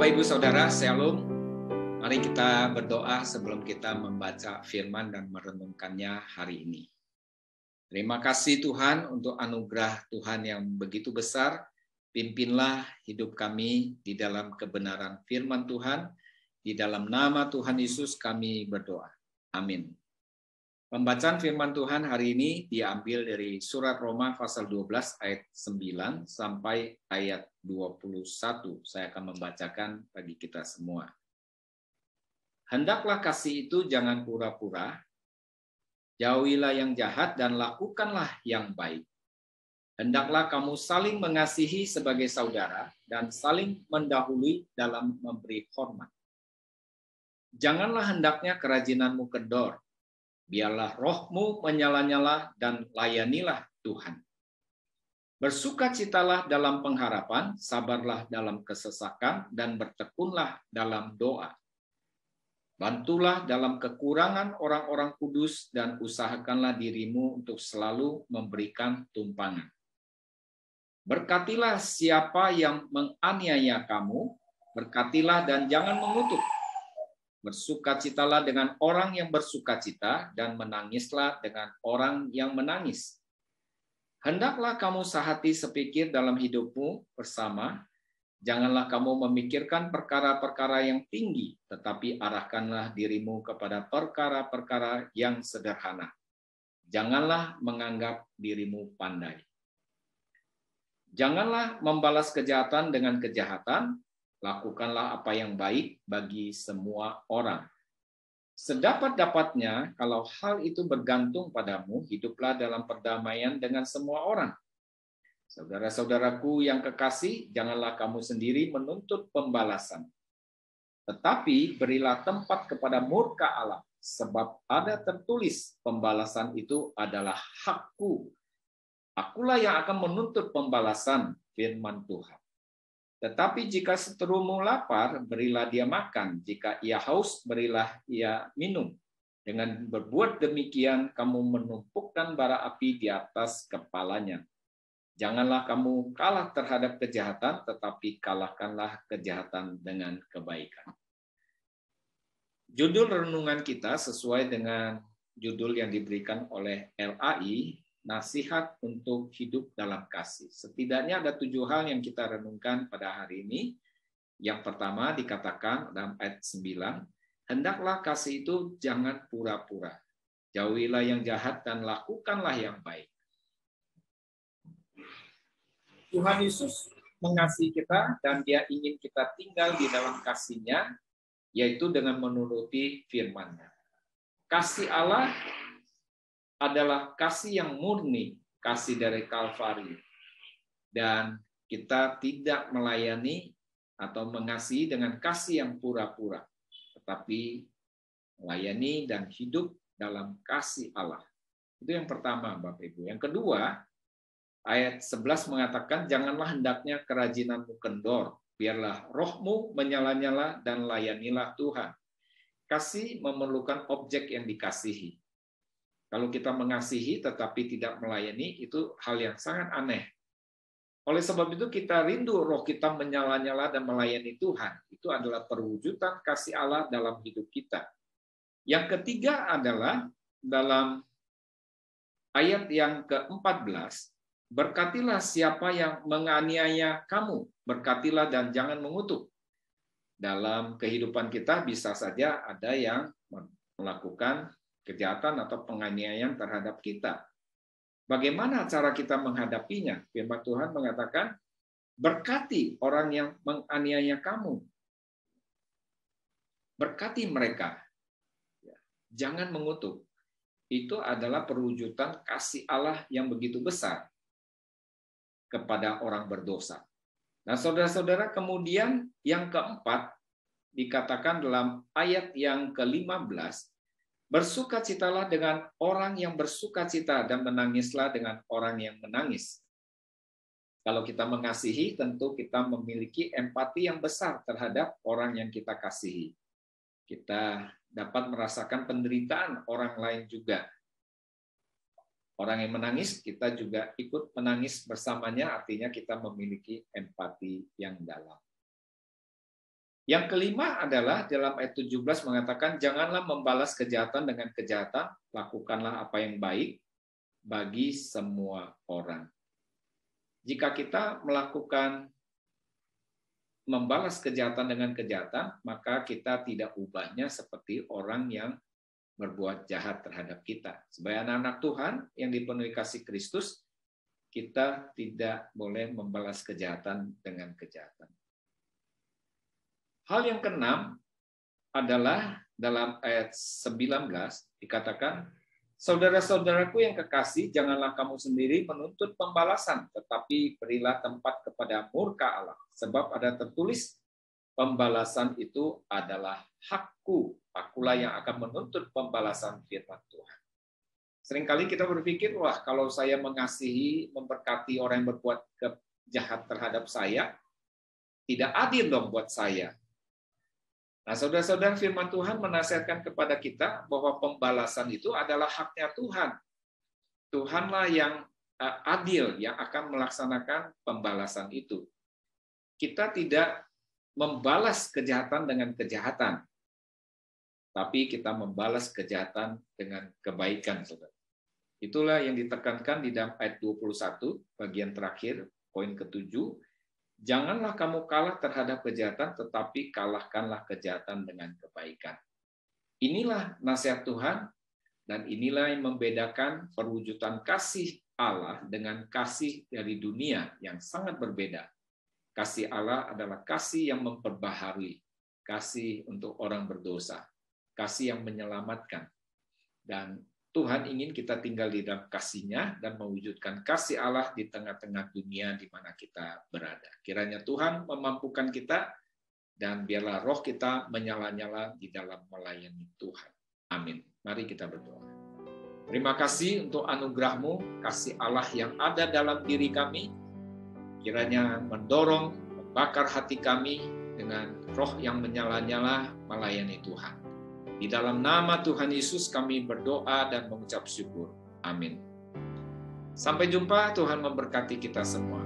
Bapak Ibu Saudara, Shalom. Mari kita berdoa sebelum kita membaca firman dan merenungkannya hari ini. Terima kasih Tuhan untuk anugerah Tuhan yang begitu besar. Pimpinlah hidup kami di dalam kebenaran firman Tuhan. Di dalam nama Tuhan Yesus kami berdoa. Amin. Pembacaan firman Tuhan hari ini diambil dari surat Roma pasal 12 ayat 9 sampai ayat 21. Saya akan membacakan bagi kita semua. Hendaklah kasih itu jangan pura-pura, jauhilah yang jahat dan lakukanlah yang baik. Hendaklah kamu saling mengasihi sebagai saudara dan saling mendahului dalam memberi hormat. Janganlah hendaknya kerajinanmu kendor. Biarlah rohmu menyala-nyala dan layanilah Tuhan. Bersukacitalah dalam pengharapan, sabarlah dalam kesesakan, dan bertekunlah dalam doa. Bantulah dalam kekurangan orang-orang kudus, dan usahakanlah dirimu untuk selalu memberikan tumpangan. Berkatilah siapa yang menganiaya kamu, berkatilah dan jangan mengutuk. Bersukacitalah dengan orang yang bersukacita dan menangislah dengan orang yang menangis. Hendaklah kamu sehati sepikir dalam hidupmu bersama. Janganlah kamu memikirkan perkara-perkara yang tinggi, tetapi arahkanlah dirimu kepada perkara-perkara yang sederhana. Janganlah menganggap dirimu pandai. Janganlah membalas kejahatan dengan kejahatan. Lakukanlah apa yang baik bagi semua orang. Sedapat-dapatnya, kalau hal itu bergantung padamu, hiduplah dalam perdamaian dengan semua orang. Saudara-saudaraku yang kekasih, janganlah kamu sendiri menuntut pembalasan. Tetapi berilah tempat kepada murka Allah, sebab ada tertulis, pembalasan itu adalah hakku. Akulah yang akan menuntut pembalasan, firman Tuhan. Tetapi jika seterumu lapar, berilah dia makan. Jika ia haus, berilah ia minum. Dengan berbuat demikian, kamu menumpukkan bara api di atas kepalanya. Janganlah kamu kalah terhadap kejahatan, tetapi kalahkanlah kejahatan dengan kebaikan. Judul renungan kita sesuai dengan judul yang diberikan oleh LAI, Nasihat untuk Hidup dalam Kasih. Setidaknya ada 7 hal yang kita renungkan pada hari ini. Yang pertama dikatakan dalam ayat 9, hendaklah kasih itu jangan pura-pura. Jauhilah yang jahat dan lakukanlah yang baik. Tuhan Yesus mengasihi kita dan Dia ingin kita tinggal di dalam kasih-Nya, yaitu dengan menuruti firman-Nya. Kasih Allah adalah kasih yang murni, kasih dari Kalvari. Dan kita tidak melayani atau mengasihi dengan kasih yang pura-pura, tetapi melayani dan hidup dalam kasih Allah. Itu yang pertama, Bapak Ibu. Yang kedua, ayat 11 mengatakan, janganlah hendaknya kerajinanmu kendor, biarlah rohmu menyala-nyala dan layanilah Tuhan. Kasih memerlukan objek yang dikasihi. Kalau kita mengasihi tetapi tidak melayani, itu hal yang sangat aneh. Oleh sebab itu kita rindu roh kita menyala-nyala dan melayani Tuhan. Itu adalah perwujudan kasih Allah dalam hidup kita. Yang ketiga adalah dalam ayat yang ke-14, berkatilah siapa yang menganiaya kamu, berkatilah dan jangan mengutuk. Dalam kehidupan kita bisa saja ada yang melakukan kejahatan atau penganiayaan terhadap kita. Bagaimana cara kita menghadapinya? Firman Tuhan mengatakan, berkati orang yang menganiaya kamu. Berkati mereka. Jangan mengutuk. Itu adalah perwujudan kasih Allah yang begitu besar kepada orang berdosa. Nah, saudara-saudara, kemudian yang keempat dikatakan dalam ayat yang ke-15, bersukacitalah dengan orang yang bersukacita dan menangislah dengan orang yang menangis. Kalau kita mengasihi, tentu kita memiliki empati yang besar terhadap orang yang kita kasihi. Kita dapat merasakan penderitaan orang lain juga. Orang yang menangis, kita juga ikut menangis bersamanya, artinya kita memiliki empati yang dalam. Yang kelima adalah dalam ayat 17 mengatakan, janganlah membalas kejahatan dengan kejahatan, lakukanlah apa yang baik bagi semua orang. Jika kita melakukan membalas kejahatan dengan kejahatan, maka kita tidak ubahnya seperti orang yang berbuat jahat terhadap kita. Sebagai anak-anak Tuhan yang dipenuhi kasih Kristus, kita tidak boleh membalas kejahatan dengan kejahatan. Hal yang keenam adalah dalam ayat 19 dikatakan, saudara-saudaraku yang kekasih, janganlah kamu sendiri menuntut pembalasan, tetapi berilah tempat kepada murka Allah. Sebab ada tertulis, pembalasan itu adalah hakku. Akulah yang akan menuntut pembalasan, firman Tuhan. Seringkali kita berpikir, wah kalau saya mengasihi, memberkati orang yang berbuat jahat terhadap saya, tidak adil dong buat saya. Nah, saudara-saudara, firman Tuhan menasihatkan kepada kita bahwa pembalasan itu adalah haknya Tuhan. Tuhanlah yang adil, yang akan melaksanakan pembalasan itu. Kita tidak membalas kejahatan dengan kejahatan, tapi kita membalas kejahatan dengan kebaikan, saudara. Itulah yang ditekankan di dalam ayat 21, bagian terakhir, poin ke-7. Janganlah kamu kalah terhadap kejahatan, tetapi kalahkanlah kejahatan dengan kebaikan. Inilah nasihat Tuhan, dan inilah yang membedakan perwujudan kasih Allah dengan kasih dari dunia yang sangat berbeda. Kasih Allah adalah kasih yang memperbaharui, kasih untuk orang berdosa, kasih yang menyelamatkan. Dan Tuhan ingin kita tinggal di dalam kasih-Nya dan mewujudkan kasih Allah di tengah-tengah dunia di mana kita berada. Kiranya Tuhan memampukan kita dan biarlah roh kita menyala-nyala di dalam melayani Tuhan. Amin. Mari kita berdoa. Terima kasih untuk anugerah-Mu, kasih Allah yang ada dalam diri kami. Kiranya mendorong, membakar hati kami dengan roh yang menyala-nyala melayani Tuhan. Di dalam nama Tuhan Yesus kami berdoa dan mengucap syukur. Amin. Sampai jumpa, Tuhan memberkati kita semua.